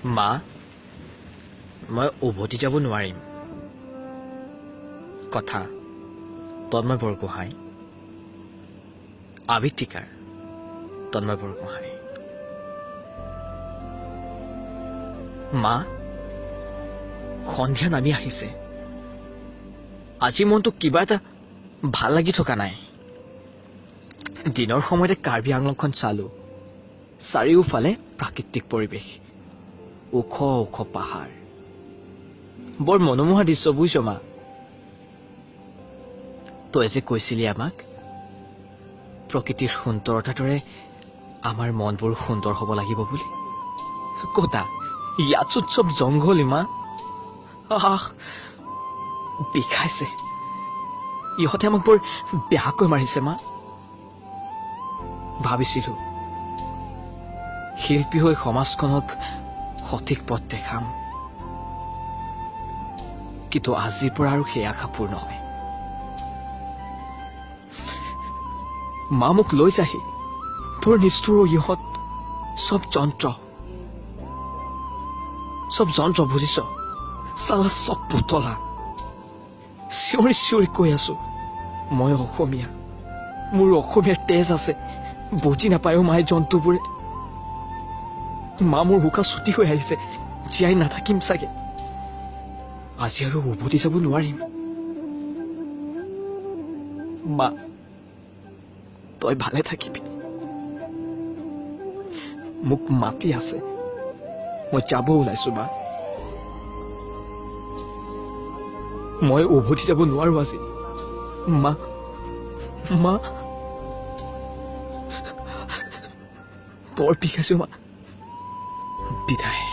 মা মই উভতি যাব নোৱাৰিম কথা তন্ময় বৰগোহাঁই আবৃত্তিকাৰ তন্ময় বৰগোহাঁই মা সন্ধিয়া নামি আহিছে আজি মনটো কিবা এটা ভাল লাগি থকা নাই দিনৰ সময়তে কাৰ্বি আংলংখন চালো চাৰিওফালে প্ৰাকৃতিক পৰিৱেশ ওখ ওখ পাহাৰ বৰ মনোমোহা দৃশ্য বুজিছ মা তই যে কৈছিলি আমাক প্ৰকৃতিৰ সুন্দৰতাৰ দৰে আমাৰ মনবোৰ সুন্দৰ হ'ব লাগিব বুলি কতা ইয়াত চব জংঘল মা বিষাইছে ইহঁতে আমাক বৰ বেয়াকৈ মাৰিছে মা ভাবিছিলো শিল্পী হৈ সমাজখনক সঠিক পথ দেখাম কিন্তু আজিৰ পৰা আৰু সেই আশা পূৰ্ণ হয় মা মোক লৈ যাহি তোৰ নিষ্ঠুৰ ইহঁত চব যন্ত্ৰ বুজিছ চালা চব পুতলা চিঞৰি চিঞৰি কৈ আছো মই অসমীয়া মোৰ অসমীয়াৰ তেজ আছে বুজি নাপায়ো মায়ে জন্তুবোৰে মা মোৰ হুকা ছুটি হৈ আহিছে জীয়াই নাথাকিম চাগে আজি আৰু উভতি যাব নোৱাৰিম মা তই ভালে থাকিবি মোক মাতি আছে মই যাব ওলাইছো মা মই উভতি যাব নোৱাৰো আজি মা মা বৰ বিষাইছো মা বিদায়